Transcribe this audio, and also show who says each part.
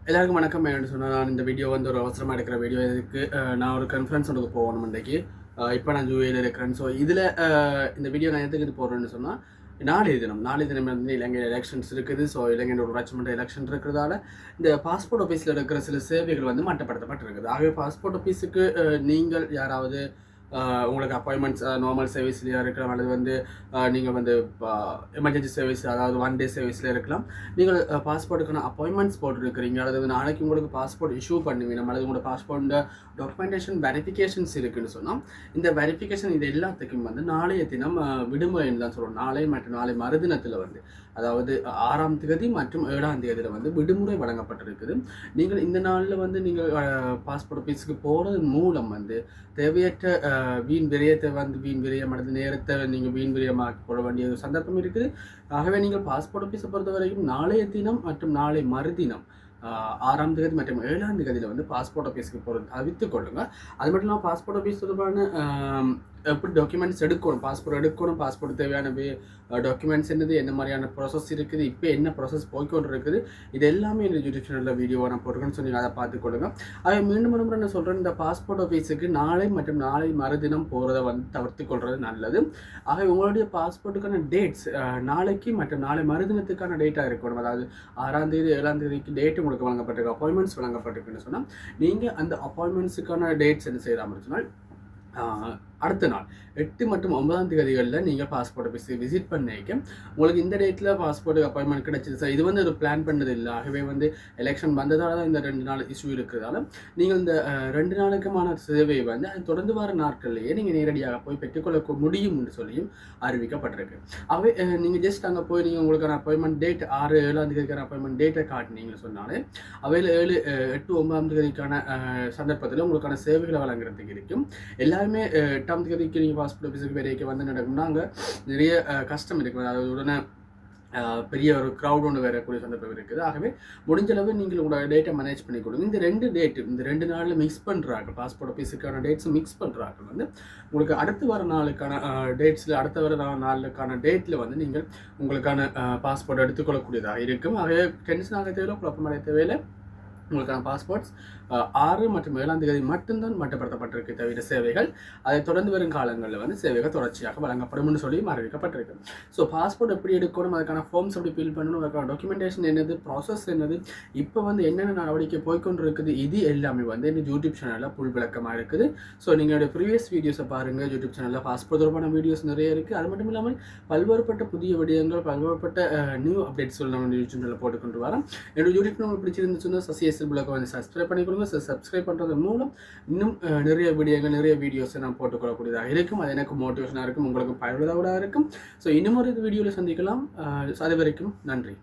Speaker 1: எல்லாருக்கும் வணக்கம். என்ன சொன்னால், நான் இந்த வீடியோ வந்து ஒரு அவசரமாக எடுக்கிற வீடியோ. இதுக்கு நான் ஒரு கான்ஃபரன்ஸ் ஒன்று போகணும் இன்றைக்கு. இப்போ நான் யூஏல இருக்கிறேன். ஸோ இதில் இந்த வீடியோ நான் எதுக்கு இது போடுறேன்னு சொன்னால், நாளைய தினம் வந்து இலங்கையில் எலெக்ஷன்ஸ் இருக்குது. ஸோ இலங்கையில் ஒரு உள்ளாட்சி மன்ற எலெக்ஷன் இருக்கிறதால இந்த பாஸ்போர்ட் ஆஃபீஸில் இருக்கிற சில சேவைகள் வந்து மட்டப்படுத்தப்பட்டிருக்குது. ஆகவே பாஸ்போர்ட் ஆஃபீஸுக்கு நீங்கள் யாராவது உங்களுக்கு அப்பாயின்மெண்ட்ஸ் நார்மல் சர்வீஸ்லையாக இருக்கலாம், அல்லது வந்து நீங்கள் வந்து எமர்ஜென்சி சர்வீஸ், அதாவது 1 டே சர்வீஸில் இருக்கலாம். நீங்கள் பாஸ்போர்ட்டுக்கான அப்பாயின்மெண்ட்ஸ் போட்டுருக்கிறீங்க, அல்லது நாளைக்கு உங்களுக்கு பாஸ்போர்ட் இஷ்யூ பண்ணுவீங்க, அல்லது உங்களோட பாஸ்போர்ட் டாக்குமெண்டேஷன் வெரிஃபிகேஷன்ஸ் இருக்குதுன்னு சொன்னால், இந்த வெரிஃபிகேஷன் இது எல்லாத்துக்கும் வந்து நாளைய தினம் விடுமுறைன்னு தான் சொல்லுவோம். நாளை மற்றும் நாளை மறுதினத்தில் வந்து, அதாவது 6ஆம் தேதி மற்றும் 7ஆம் தேதியில் வந்து விடுமுறை வழங்கப்பட்டிருக்குது. நீங்கள் இந்த நாளில் வந்து நீங்கள் பாஸ்போர்ட் ஆஃபீஸுக்கு போகிறது மூலம் வந்து தேவையற்ற வீண் விரயம் அல்லது நேரத்தை நீங்கள் வீண் விரயமாக்கி போட வேண்டிய ஒரு சந்தர்ப்பம் இருக்குது. ஆகவே நீங்கள் பாஸ்போர்ட் ஆஃபீஸை பொறுத்த வரைக்கும் நாளைய தினம் மற்றும் நாளை மறுதினம் 6ஆம் தேதி மற்றும் 7ஆம் தேதியில் வந்து பாஸ்போர்ட் ஆஃபீஸுக்கு போகிறது தவிர்த்து கொள்ளுங்கள். அது மட்டும் இல்லாமல் பாஸ்போர்ட் ஆஃபீஸ் தொடர்பான எப்படி டாக்குமெண்ட்ஸ் எடுக்கணும், பாஸ்போர்ட் தேவையான டாக்குமெண்ட்ஸ் என்னது, என்ன மாதிரியான ப்ராசஸ் இருக்குது, இப்போ என்ன ப்ராசஸ் போய்கொண்டு இருக்குது, இது எல்லாமே இந்த யூடியூப் சேனலில் வீடியோவை நான் போட்டுருக்கேன்னு சொன்னீங்க. அதை பார்த்துக்கொள்ளுங்க. அதை மீண்டும் முறை நான் சொல்கிறேன், இந்த பாஸ்போர்ட் ஆஃபீஸுக்கு நாளை மற்றும் நாளை மறுதினம் போகிறத வந்து தவிர்த்து கொள்வது நல்லது. ஆகவே உங்களுடைய பாஸ்போர்ட்டுக்கான டேட்ஸ் நாளைக்கு மற்றும் நாளை மறுதினத்துக்கான டேட்டாக இருக்கணும். அதாவது 6ஆம் தேதி 7ஆம் தேதிக்கு டேட் உங்களுக்கு வழங்கப்பட்டிருக்கு, அப்பாயின்மெண்ட்ஸ் வழங்கப்பட்டிருக்குன்னு சொன்னால், நீங்கள் அந்த அப்பாயின்மெண்ட்ஸுக்கான டேட்ஸ் என்ன செய்யலாம்னு சொன்னால், அடுத்த நாள் 8 மற்றும் 9ஆம் தேதிகளில் நீங்கள் பாஸ்போர்ட் ஆஃபீஸை விசிட் பண்ணிக்க உங்களுக்கு இந்த டேட்டில் பாஸ்போர்ட்டுக்கு அப்பாயின்மெண்ட் கிடைச்சிது சார். இது வந்து ஒரு பிளான் பண்ணது இல்லை. ஆகவே வந்து எலெக்ஷன் வந்ததால் தான் இந்த 2 நாள் இஷ்யூ இருக்கிறதால நீங்கள் இந்த 2 நாளுக்குமான சேவையை வந்து அது தொடர்ந்து வர நாட்கள்லேயே நீங்கள் நேரடியாக போய் பெற்றுக்கொள்ள முடியும்னு சொல்லியும் அறிவிக்கப்பட்டிருக்கு. ஆகவே நீங்கள் ஜஸ்ட் அங்கே போய் நீங்கள் உங்களுக்கான அப்பாயின்மெண்ட் டேட் 6, 7ஆம் தேதிக்கான அப்பாயின்மெண்ட் டேட்டை காட்டினீங்கன்னு சொன்னாலே அவையில் 7, 8, 9ஆம் தேதிக்கான சந்தர்ப்பத்தில் உங்களுக்கான சேவைகளை வழங்குறதுக்கு இருக்கும். எல்லாருமே 8ஆம் தேதிக்கு நீங்கள் பாஸ்போர்ட் ஆஃபீஸுக்கு வரைக்கும் வந்து நடக்கும்னா அங்கே நிறைய கஷ்டம் இருக்குது. அதாவது உடனே பெரிய ஒரு க்ரௌட் ஒன்று வரக்கூடிய சந்தர்ப்பம் இருக்குது. ஆகவே முடிஞ்சளவு நீங்கள் உங்களோட டேட்டை மேனேஜ் பண்ணி கொடுங்க. இந்த 2 நாளில் மிக்ஸ் பண்ணுறாங்க, பாஸ்போர்ட் ஆஃபீஸுக்கான டேட்ஸை மிக்ஸ் பண்ணுறாங்க வந்து உங்களுக்கு அடுத்து வர நாளுக்கான டேட்ஸில், அடுத்த வர நாளுக்கான டேட்டில் வந்து நீங்கள் உங்களுக்கான பாஸ்போர்ட் எடுத்துக்கொள்ளக்கூடியதாக இருக்கும். ஆகவே டென்ஷன் ஆக தேவையில்லை, குழப்பமடைய தேவையில்லை. உங்களுக்கான பாஸ்போர்ட்ஸ் 6 மற்றும் 7ஆம் தேதி மட்டும்தான் மட்டுப்படுத்தப்பட்டிருக்கு தவிர சேவைகள் அதை தொடர்ந்து வரும் காலங்களில் வந்து சேவைகள் தொடர்ச்சியாக வழங்கப்படும்னு சொல்லி அறிவிக்கப்பட்டிருக்கு. ஸோ பாஸ்போர்ட் எப்படி எடுக்கணும், அதுக்கான ஃபார்ம்ஸ் எப்படி ஃபில் பண்ணணும், அதுக்கான டாக்குமெண்டேஷன் என்னது, ப்ராசஸ் என்னது, இப்போ வந்து என்னென்ன நடவடிக்கை போய்கொண்டு இருக்குது, இது எல்லாமே வந்து இந்த யூடியூப் சேனலில் புல் விளக்கமாக இருக்குது. ஸோ நீங்கள் ப்ரீவியஸ் வீடியோஸை பாருங்கள். யூடியூப் சேனலில் பாஸ்போர்ட் தொடர்பான வீடியோஸ் நிறைய இருக்குது. அது மட்டும் இல்லாமல் பல்வேறுபட்ட புதிய விடயங்கள், பல்வேறுபட்ட நியூ அப்டேட்ஸ் நம்ம யூடியூப் சேனலில் போட்டுக்கொண்டு வரோம். என்னோட யூடியூப் சேனல் பிடிச்சிருந்துச்சுன்னா பிளாக் வந்து சப்ஸ்கிரைப் பண்ணிக்கொள்ளுங்க. சப்ஸ்கிரைப் பண்ணுறது மூலம் இன்னும் நிறைய வீடியோஸை நான் போட்டுக்கொள்ளக்கூடியதாக இருக்கும். அது எனக்கு மோட்டிவேஷனாக இருக்கும், உங்களுக்கு பயனுள்ளதாக இருக்கும். ஸோ இன்னும் ஒரு வீடியோவில் சந்திக்கலாம். அது வரைக்கும் நன்றி.